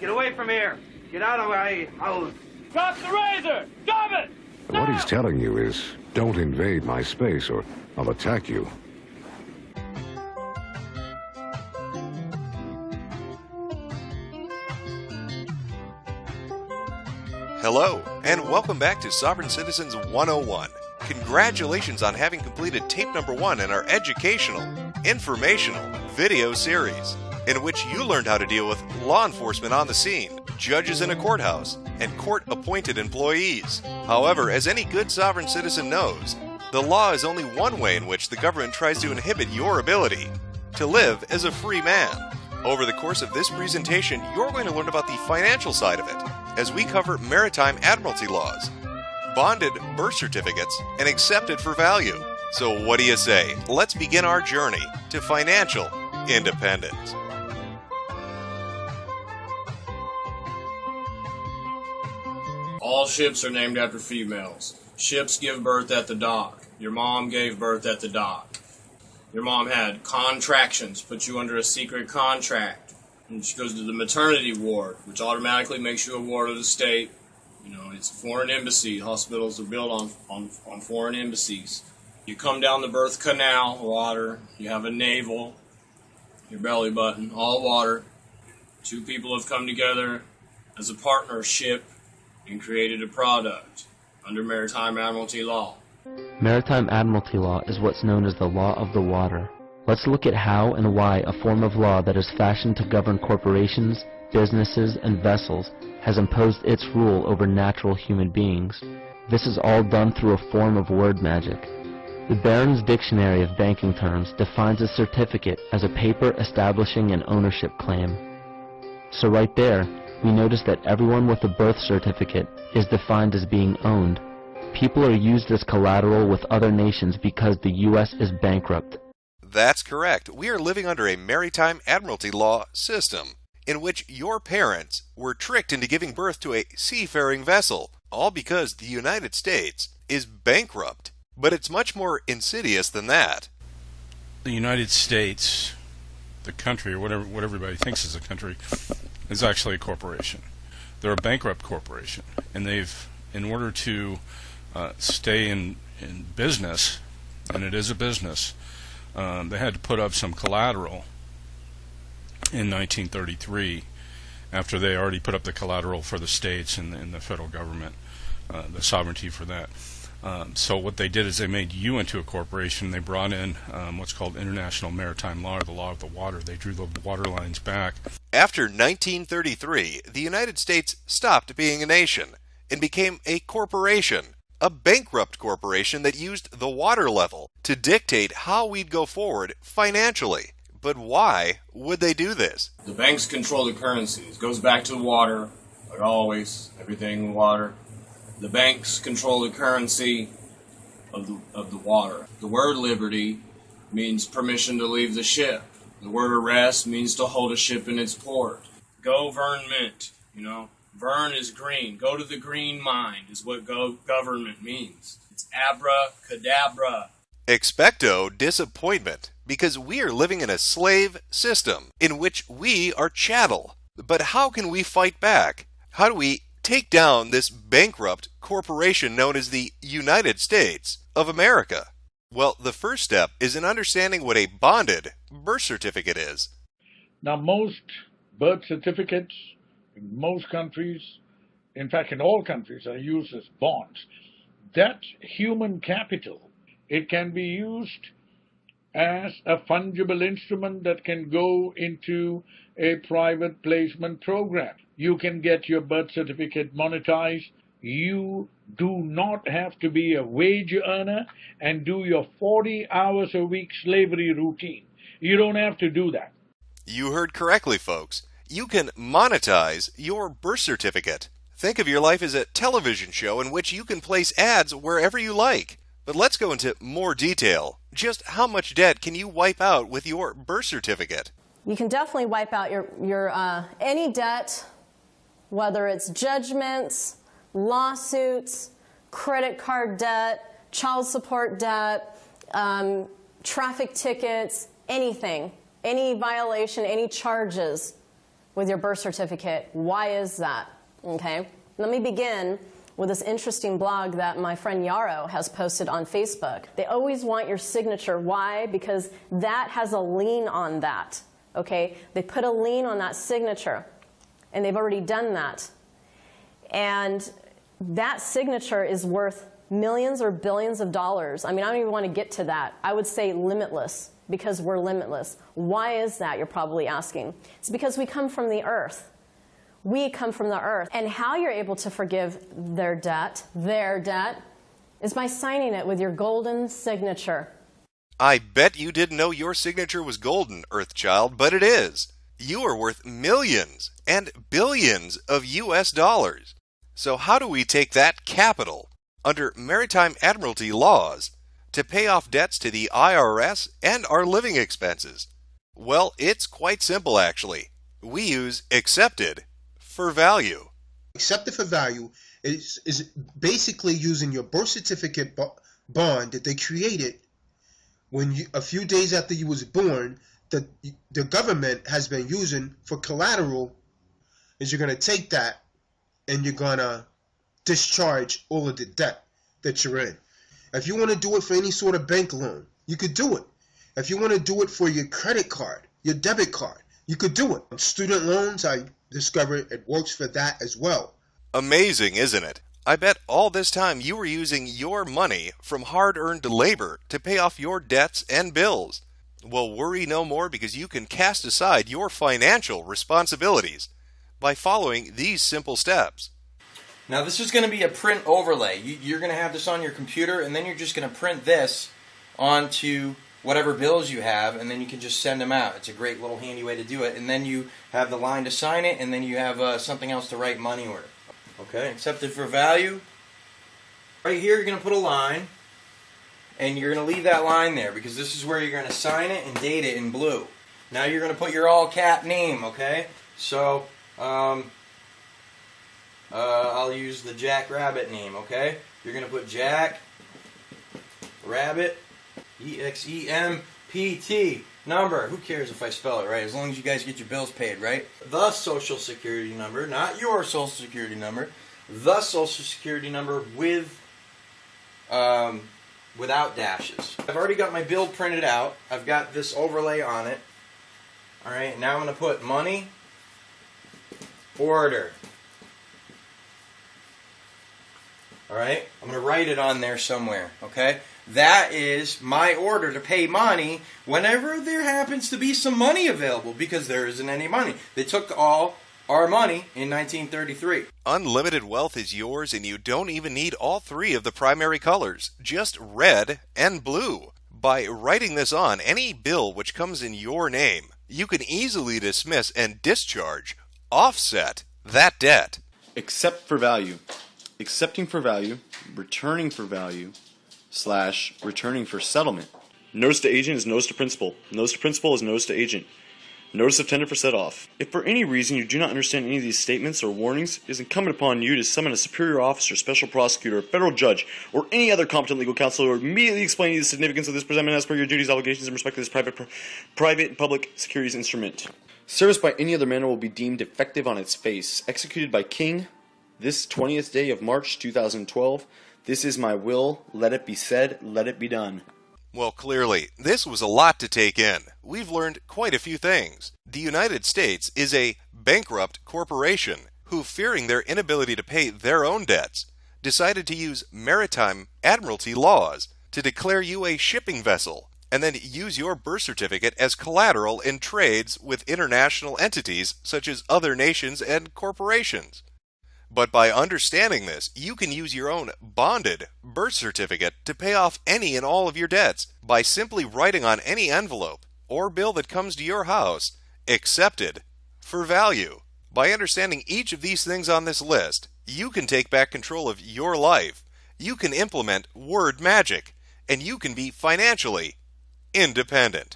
Get away from here. Get out of my house. Drop the razor! Drop it! What he's telling you is, don't invade my space or I'll attack you. Hello, and welcome back to Sovereign Citizens 101. Congratulations on having completed tape number 1 in our educational, informational video series, in which you learned how to deal with law enforcement on the scene, judges in a courthouse, and court-appointed employees. However, as any good sovereign citizen knows, the law is only one way in which the government tries to inhibit your ability to live as a free man. Over the course of this presentation, you're going to learn about the financial side of it, as we cover maritime admiralty laws, bonded birth certificates, and accepted for value. So what do you say? Let's begin our journey to financial independence. All ships are named after females. Ships give birth at the dock. Your mom gave birth at the dock. Your mom had contractions, put you under a secret contract. And she goes to the maternity ward, which automatically makes you a ward of the state. You know, it's a foreign embassy. Hospitals are built on foreign embassies. You come down the birth canal, water. You have a navel, your belly button, all water. Two people have come together as a partnership and created a product under maritime admiralty law. Maritime admiralty law is what's known as the law of the water. Let's look at how and why a form of law that is fashioned to govern corporations, businesses, and vessels has imposed its rule over natural human beings. This is all done through a form of word magic. The Barron's Dictionary of Banking Terms defines a certificate as a paper establishing an ownership claim. So right there, we notice that everyone with a birth certificate is defined as being owned. People are used as collateral with other nations because the U.S. is bankrupt. That's correct. We are living under a maritime admiralty law system, in which your parents were tricked into giving birth to a seafaring vessel, all because the United States is bankrupt. But it's much more insidious than that. The United States, the country, or what everybody thinks is a country, is actually a corporation. They're a bankrupt corporation, and they've, in order to stay in business, and it is a business, they had to put up some collateral in 1933, after they already put up the collateral for the states and the federal government, the sovereignty for that. So what they did is they made you into a corporation. They brought in what's called international maritime law, or the law of the water. They drew the water lines back. After 1933, the United States stopped being a nation and became a corporation, a bankrupt corporation that used the water level to dictate how we'd go forward financially. But why would they do this? The banks control the currencies. It goes back to the water, like always, everything water. The banks control the currency of the water. The word liberty means permission to leave the ship. The word arrest means to hold a ship in its port. Government, you know. Vern is green. Go to the green mine is what government means. It's abracadabra. Expecto disappointment, because we are living in a slave system in which we are chattel. But how can we fight back? How do we take down this bankrupt corporation known as the United States of America? Well, the first step is in understanding what a bonded birth certificate is. Now, most birth certificates in most countries, in fact in all countries, are used as bonds. That's human capital. It can be used as a fungible instrument that can go into a private placement program. You can get your birth certificate monetized. You do not have to be a wage earner and do your 40 hours a week slavery routine. You don't have to do that. You heard correctly, folks. You can monetize your birth certificate. Think of your life as a television show in which you can place ads wherever you like. But let's go into more detail. Just how much debt can you wipe out with your birth certificate? You can definitely wipe out your any debt, whether it's judgments, lawsuits, credit card debt, child support debt, traffic tickets, anything, any violation, any charges. with your birth certificate. Why is that? Okay, let me begin with this interesting blog that my friend Yarrow has posted on Facebook. They always want your signature. Why? Because that has a lien on that. Okay, they put a lien on that signature, and they've already done that. And that signature is worth millions or billions of dollars. I mean, I don't even want to get to that. I would say limitless, because we're limitless. Why is that, you're probably asking? It's because we come from the earth. We come from the earth. And how you're able to forgive their debt, is by signing it with your golden signature. I bet you didn't know your signature was golden, Earthchild, but it is. You are worth millions and billions of US dollars. So how do we take that capital under maritime admiralty laws to pay off debts to the IRS and our living expenses? Well, it's quite simple, actually. We use accepted for value. Accepted for value is basically using your birth certificate bond that they created when a few days after you was born, that the government has been using for collateral. Is you're going to take that and you're going to discharge all of the debt that you're in. If you want to do it for any sort of bank loan, you could do it. If you want to do it for your credit card, your debit card, you could do it. Student loans, I discovered it works for that as well. Amazing, isn't it? I bet all this time you were using your money from hard-earned labor to pay off your debts and bills. Well, worry no more, because you can cast aside your financial responsibilities by following these simple steps. Now this is going to be a print overlay. You're going to have this on your computer, and then you're just going to print this onto whatever bills you have, and then you can just send them out. It's a great little handy way to do it. And then you have the line to sign it, and then you have something else to write money order. Okay, accepted for value. Right here you're going to put a line, and you're going to leave that line there, because this is where you're going to sign it and date it in blue. Now you're going to put your all-cap name, okay? So, I'll use the Jack Rabbit name, okay? You're going to put Jack Rabbit, EXEMPT, number. Who cares if I spell it right, as long as you guys get your bills paid, right? The Social Security number, not your Social Security number. The Social Security number with, without dashes. I've already got my bill printed out. I've got this overlay on it. Alright, now I'm going to put money, order. Alright, I'm going to write it on there somewhere, okay? That is my order to pay money whenever there happens to be some money available, because there isn't any money. They took all our money in 1933. Unlimited wealth is yours, and you don't even need all three of the primary colors, just red and blue. By writing this on any bill which comes in your name, you can easily dismiss and discharge, offset that debt. Accept for value. Accepting for value, returning for value, / returning for settlement. Notice to agent is notice to principal. Notice to principal is notice to agent. Notice of tender for set off. If for any reason you do not understand any of these statements or warnings, it is incumbent upon you to summon a superior officer, special prosecutor, a federal judge, or any other competent legal counsel who will immediately explain to you the significance of this presentment as per your duties, obligations, and respect to this private and public securities instrument. Service by any other manner will be deemed defective on its face. Executed by King, this 20th day of March 2012. This is my will. Let it be said. Let it be done. Well, clearly, this was a lot to take in. We've learned quite a few things. The United States is a bankrupt corporation who, fearing their inability to pay their own debts, decided to use maritime admiralty laws to declare you a shipping vessel and then use your birth certificate as collateral in trades with international entities such as other nations and corporations. But by understanding this, you can use your own bonded birth certificate to pay off any and all of your debts by simply writing on any envelope or bill that comes to your house, accepted for value. By understanding each of these things on this list, you can take back control of your life, you can implement word magic, and you can be financially independent.